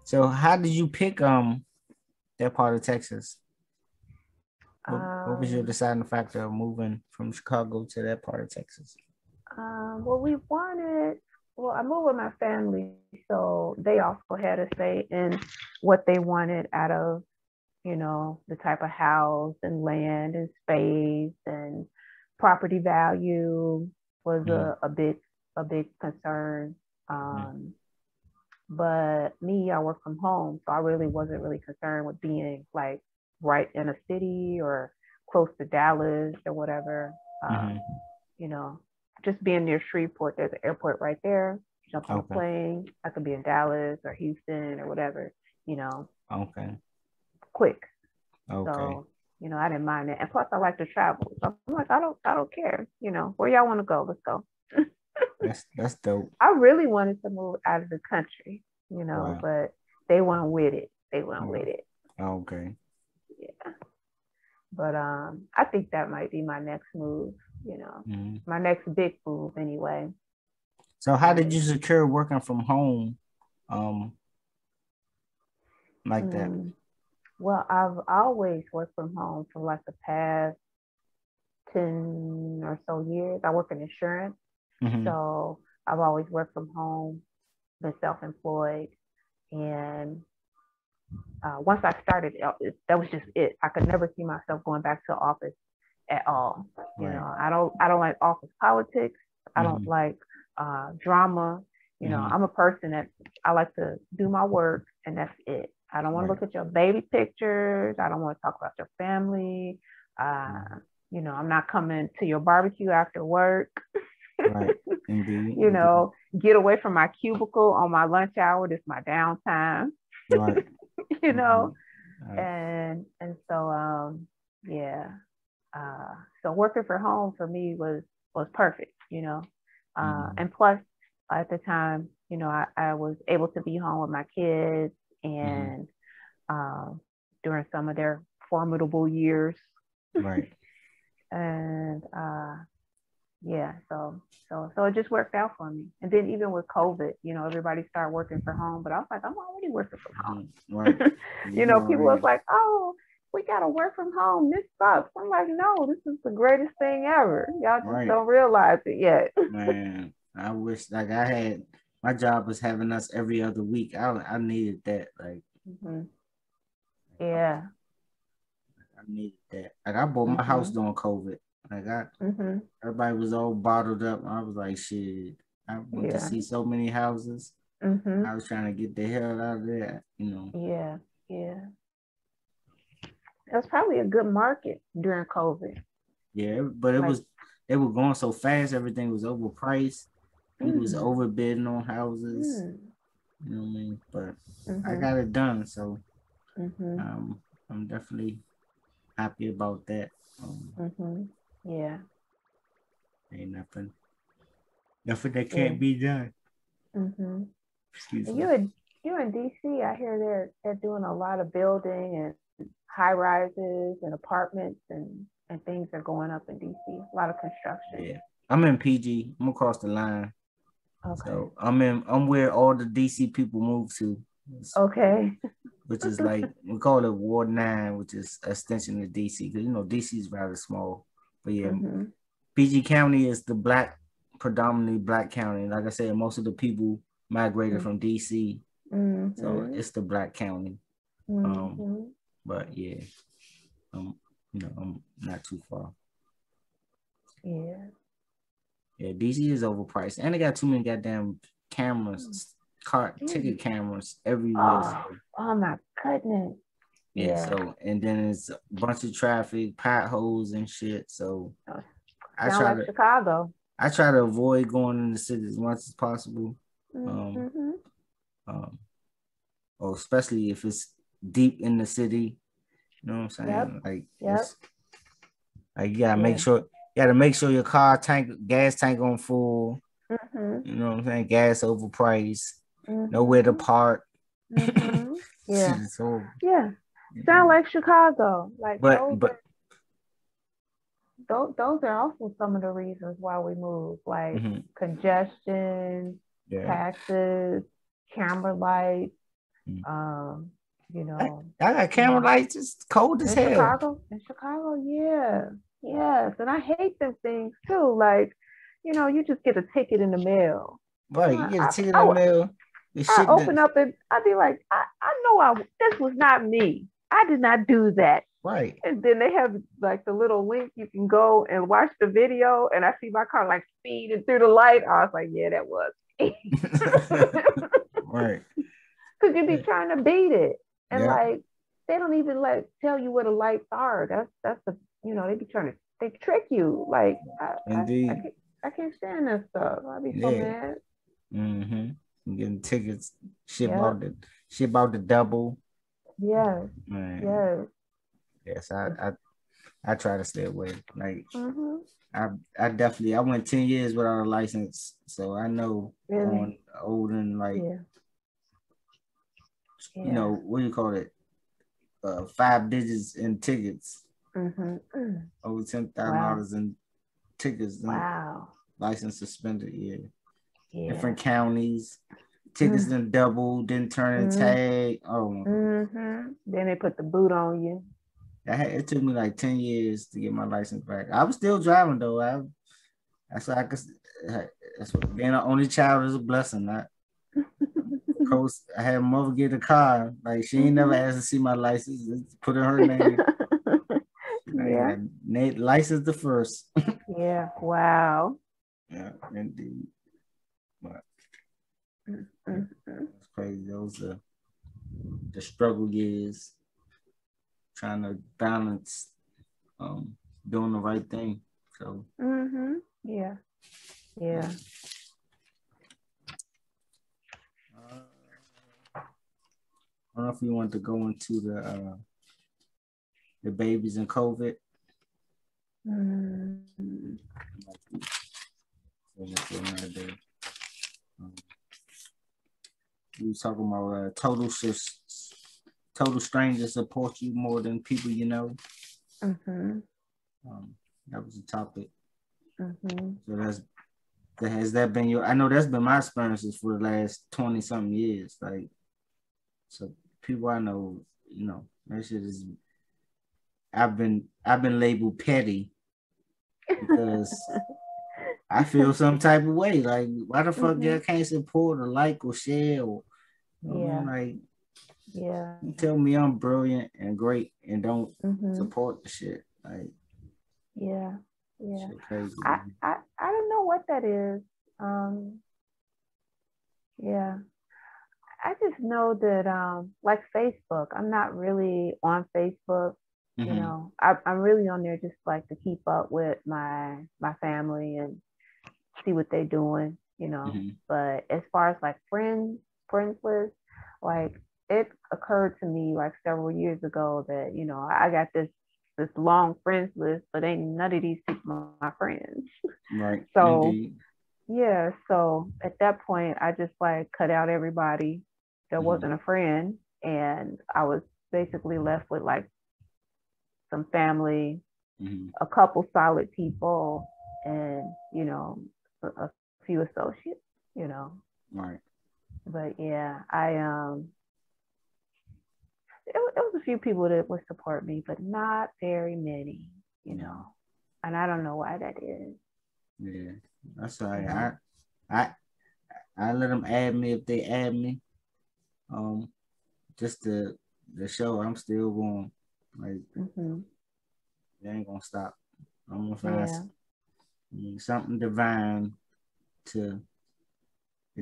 So how did you pick that part of Texas? What was your deciding factor of moving from Chicago to that part of Texas? Well, I moved with my family, so they also had a say in what they wanted out of, the type of house and land and space and property value was a big concern. But me, I work from home, so I really wasn't really concerned with being like right in a city or close to Dallas or whatever. You know, just being near Shreveport, there's an airport right there. Jump on a plane. I could be in Dallas or Houston or whatever. Quick. So, I didn't mind it. And plus I like to travel. So I'm like, I don't care. Where y'all want to go, let's go. That's dope. I really wanted to move out of the country, but they weren't with it. Okay. Yeah. But I think that might be my next move, my next big move anyway. So how did you secure working from home like that? Well, I've always worked from home for like the past 10 or so years. I work in insurance. So I've always worked from home, been self-employed. And once I started, that was just it. I could never see myself going back to the office at all. I don't like office politics. I don't like drama. I'm a person that I like to do my work and that's it. I don't want to look at your baby pictures. I don't want to talk about your family. I'm not coming to your barbecue after work. Right. Indeed. Get away from my cubicle on my lunch hour. This is my downtime. Right. And so so working from home for me was perfect, and plus at the time, I was able to be home with my kids and during some of their formidable years. Right. And so it just worked out for me. And then even with COVID, everybody started working from home, but I was like, I'm already working from home. Right. People was like, oh, we gotta work from home. This sucks. I'm like, no, this is the greatest thing ever. Y'all just don't realize it yet. Man, I wish like I had my job was having us every other week. I needed that. Like yeah. I needed that. Like I bought my house during COVID. Like everybody was all bottled up. I was like, shit. I went to see so many houses. I was trying to get the hell out of there, Yeah. It was probably a good market during COVID. Yeah, but they were going so fast. Everything was overpriced. People was overbidding on houses. You know what I mean? But I got it done, so I'm definitely happy about that. Yeah. Ain't nothing that can't be done. Excuse me. You in DC, I hear they're doing a lot of building and high rises and apartments and things are going up in DC. A lot of construction. Yeah. I'm in PG. I'm across the line. Okay. So I'm where all the DC people move to. Okay. Which is like we call it Ward 9, which is extension of DC, because DC is rather small. But yeah, PG County is the predominantly black county. Like I said, most of the people migrated from DC, so it's the black county. But yeah, I'm not too far. Yeah. Yeah, DC is overpriced, and they got too many goddamn cameras, ticket cameras everywhere. Oh my goodness. Yeah. So and then it's a bunch of traffic, potholes and shit. So I try to avoid going in the city as much as possible. Or especially if it's deep in the city. You know what I'm saying? Like you gotta make sure. You gotta make sure your gas tank on full. You know what I'm saying? Gas overpriced. Nowhere to park. Yeah. Sound like Chicago. Like those are also some of the reasons why we move. Like congestion, taxes, camera lights. You know, I got camera lights. It's cold as hell. In Chicago, yeah. Yes. And I hate them things too. Like, you know, you just get a ticket in the mail. Right. You get a ticket in the mail. I open up and I'd be like, I know this was not me. I did not do that. Right. And then they have like the little link you can go and watch the video. And I see my car like speeding through the light. I was like, yeah, that was me. Right. Because you be trying to beat it. And like, they don't even tell you what the lights are. That's the, you know, they trick you. Like, I can't stand that stuff. I'd be so mad. Mm-hmm. Getting tickets, ship out the double. Yes. Man. Yes. Yes, I try to stay away. Like, I definitely, I went 10 years without a license, so I know on old and like, you know, what do you call it? 5 digits in tickets. Over $10,000 in tickets. Wow. License suspended. Yeah. Different counties. Tickets didn't double, didn't turn in tag. Oh. Then they put the boot on you. It took me like 10 years to get my license back. I was still driving though. That's what being an only child is a blessing. Of course, I had mother get a car. Like she ain't never asked to see my license. Put in her name. License the first. Yeah. Wow. Yeah, indeed. But it's crazy. Those are the struggle years. Trying to balance doing the right thing. So yeah. I don't know if you want to go into the babies and COVID. We was talking about total strangers support you more than people you know. That was the topic. So has that been your? I know that's been my experiences for the last 20 something years. Like, so people I know, you know, that shit is. I've been labeled petty because I feel some type of way. Like, why the fuck y'all can't support or like or share or you know, like. You tell me I'm brilliant and great and don't support the shit. Like, shit crazy. I don't know what that is. I just know that like Facebook, I'm not really on Facebook. You know, I'm really on there just like to keep up with my family and see what they're doing, you know. But as far as like friends list, like it occurred to me like several years ago that, you know, I got this long friends list, but ain't none of these people my friends. Right. So so at that point I just like cut out everybody that wasn't a friend, and I was basically left with like some family, a couple solid people, and, you know, a few associates, you know. Right. But yeah, it was a few people that would support me, but not very many, you know. And I don't know why that is. Yeah, that's all right. I let them add me if they add me. Just the show, I'm still going. Like, they ain't gonna stop. I'm gonna find something divine to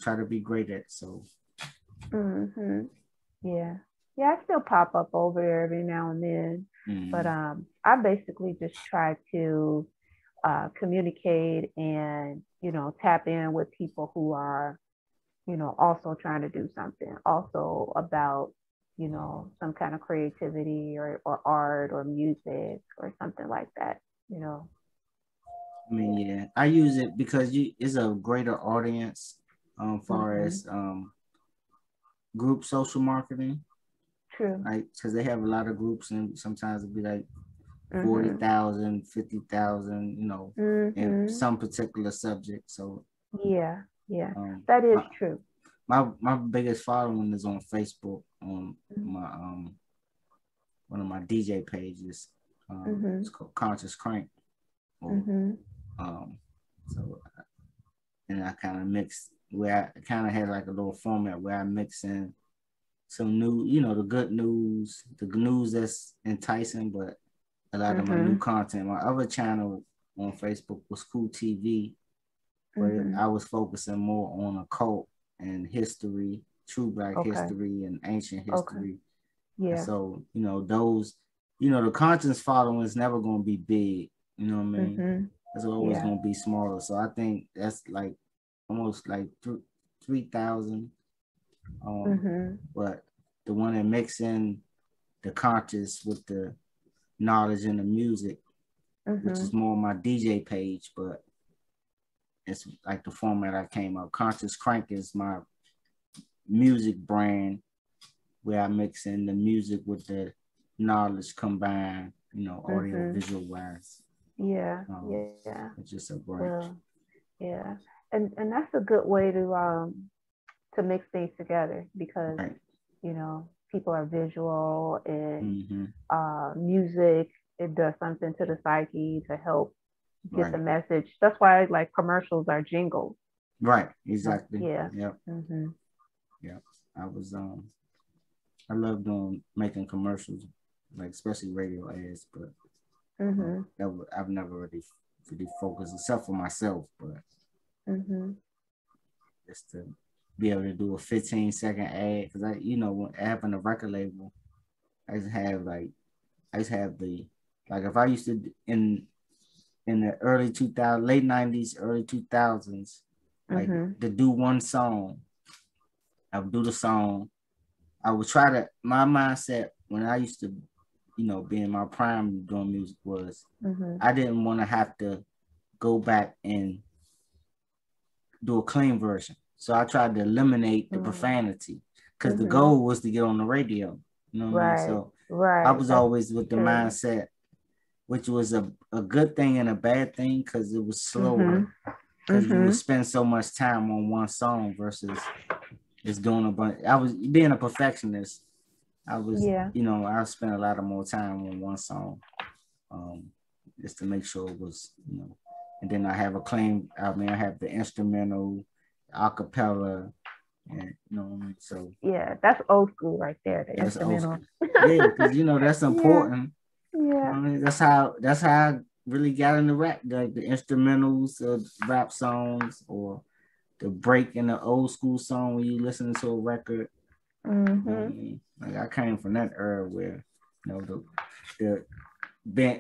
try to be great at. So. Yeah, I still pop up over there every now and then, but I basically just try to communicate and, you know, tap in with people who are, you know, also trying to do something, also about, you know, some kind of creativity or art or music or something like that, you know. I mean, yeah, I use it because it's a greater audience far as group social marketing. True. Like, because they have a lot of groups and sometimes it'd be like 40,000, 50,000, you know, in some particular subject. So yeah, that is true. my biggest following is on Facebook on my one of my DJ pages. It's called Conscious Crank. So and I kind of mix where I kind of had like a little format where I mix in some new, the good news, the news that's enticing, but a lot of my new content. My other channel on Facebook was Cool TV, where I was focusing more on occult and history, true Black history and ancient history. Yeah. And so, those, the content's following is never going to be big. You know what I mean? It's always going to be smaller. So I think that's like almost like 3,000. But the one that mix in the conscious with the knowledge and the music, which is more my DJ page, but it's like the format I came up. Conscious Crank is my music brand where I mix in the music with the knowledge combined, audio visual wise. Yeah. It's just a branch. Yeah. And that's a good way to mix things together because people are visual and music, it does something to the psyche to help get the message. That's why like commercials are jingles. Right, exactly. Yeah. Yep. Yeah. I love making commercials, like especially radio ads, but I've never really focused except for myself, but just to be able to do a 15-second ad, because when having a record label, I just have the if I used to in the early 2000s, late 90s, early 2000s, to do one song, I would do the song. I would try to, my mindset when I used to, be in my prime doing music was I didn't want to have to go back and do a clean version. So I tried to eliminate the profanity because the goal was to get on the radio. You know what I mean? So I was always with the mindset, which was a good thing and a bad thing because it was slower. Because you would spend so much time on one song versus just doing a bunch. I was being a perfectionist. I was, I spent a lot of more time on one song, just to make sure it was, and then I have I have the instrumental, acapella, and so yeah, that's old school right there. The instrumental. Yeah, because that's important. Yeah. I mean, that's how I really got into rap, like the instrumentals of rap songs or the break in the old school song when you listen to a record. Like I came from that era where the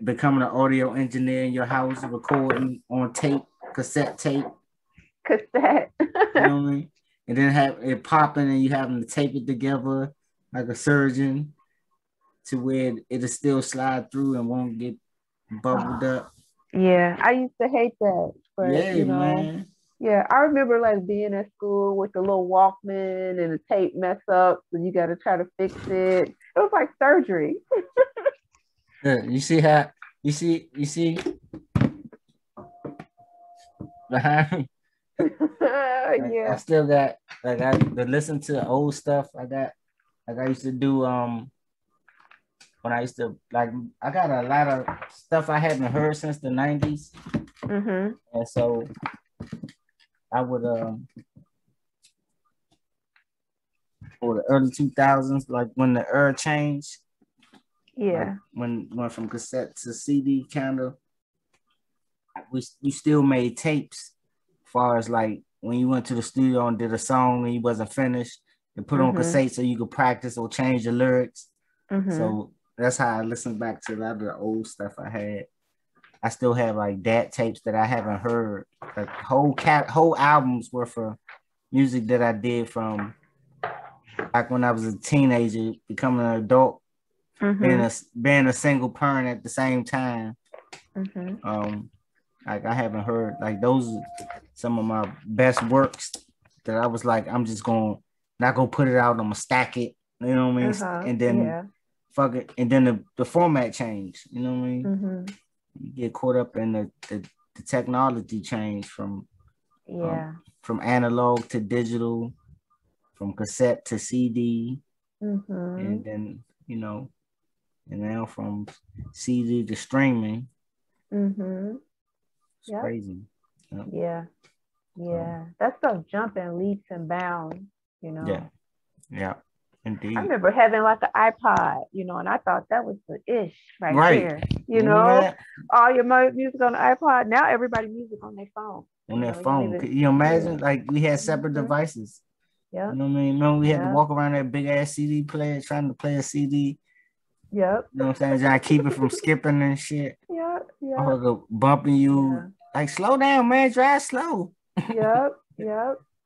becoming an audio engineer in your house, recording on tape, cassette tape. You know what I mean? And then have it popping and you having to tape it together like a surgeon to where it'll still slide through and won't get bubbled up. Yeah, I used to hate that. But, man. Yeah, I remember like being at school with the little Walkman and the tape mess up, so you got to try to fix it. It was like surgery. Yeah, you see how you see behind me. Yeah. I still got to listen to old stuff. I used to do when I used to I got a lot of stuff I hadn't heard since the 90s. And so I would for the early 2000s, like when the era changed. Yeah. When went from cassette to CD, kind of, you still made tapes. As far as like when you went to the studio and did a song and you wasn't finished, and put on cassette so you could practice or change the lyrics. So that's how I listened back to a lot of the old stuff I had. I still have like DAT tapes that I haven't heard. Like whole albums worth of music that I did from like when I was a teenager, becoming an adult, being a single parent at the same time. Like I haven't heard, like those are some of my best works that I was like, I'm just not gonna put it out, I'm gonna stack it, you know what I mean? And then fuck it, and then the format changed, you know what I mean? You get caught up in the technology change from analog to digital, from cassette to CD, Mm-hmm. and then and now from CD to streaming. Mm-hmm. It's crazy. Yep. Yeah. That stuff jumping leaps and bounds. Yeah. Indeed. I remember having like an iPod, and I thought that was the ish right there. All your music on the iPod. Now everybody music on their phone. On their phone. Can you imagine? Like we had separate devices. Yeah. You know what I mean? Remember we had to walk around that big ass CD player trying to play a CD. Yep. You know what I'm saying? Trying to keep it from skipping and shit. Yeah. Or bumping you. Like, slow down, man. Drive slow. Yep.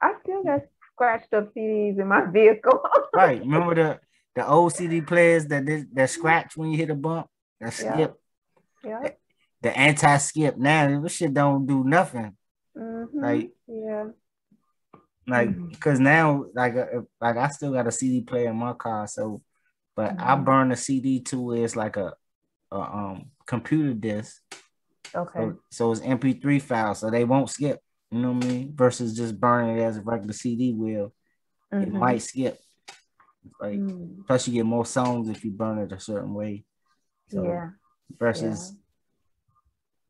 I still got scratched up CDs in my vehicle. Right. Remember the old CD players that scratch when you hit a bump? That skip. Yeah. The anti-skip. Now this shit don't do nothing. Mm-hmm. Because now like I still got a CD player in my car, but I burn the CD to where it's like a computer disc. Okay. So it's MP3 files, so they won't skip. You know what I mean? Versus just burning it as a regular CD will. It might skip. Like plus you get more songs if you burn it a certain way. So versus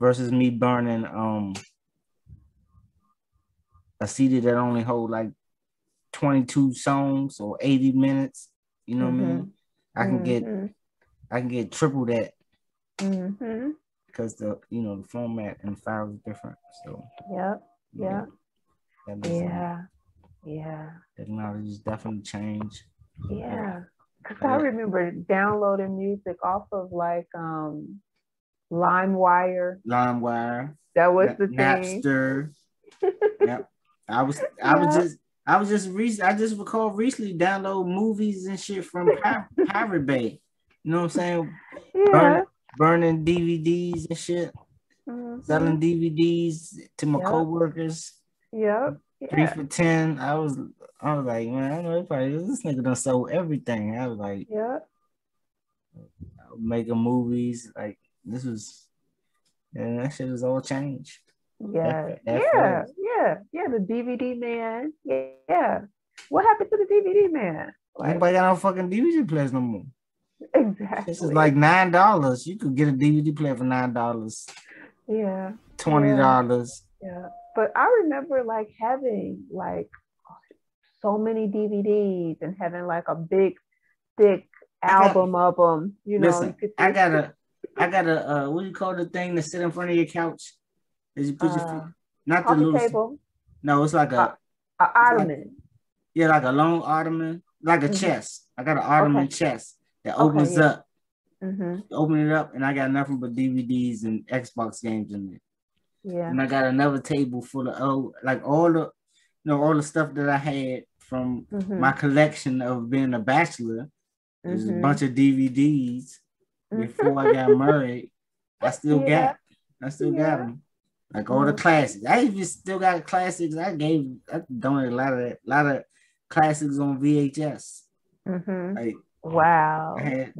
me burning a CD that only hold like 22 songs or 80 minutes. You know what I mean? I can get triple that. Because the format and files are different. So technology's definitely changed. Yeah. Because I remember downloading music off of like LimeWire. That was the thing. Napster. Yep. I just recalled recently download movies and shit from Pirate Bay. You know what I'm saying? Yeah. Burning DVDs and shit. Selling DVDs to my coworkers. Yep. 3 for $10. I was like, man, I know this nigga done sold everything. I was like, making movies like this was, and that shit has all changed. Yeah. The DVD man. Yeah. What happened to the DVD man? Nobody got no fucking DVD players no more. Exactly. This is like $9. You could get a DVD player for $9. Yeah. $20. Yeah. But I remember like having like so many DVDs and having like a big, thick album of them. Listen, I got a what do you call the thing that sit in front of your couch? As you put your feet, not the little table. No, it's like a ottoman. Like a long ottoman, like a chest. I got an ottoman chest that opens up. Open it up, and I got nothing but DVDs and Xbox games in it. Yeah. And I got another table full of all the stuff that I had from my collection of being a bachelor. There's a bunch of DVDs before I got married. I still got them. Like all the classics. I even still got classics. I donated a lot of classics on VHS. Mm-hmm. Like, wow. I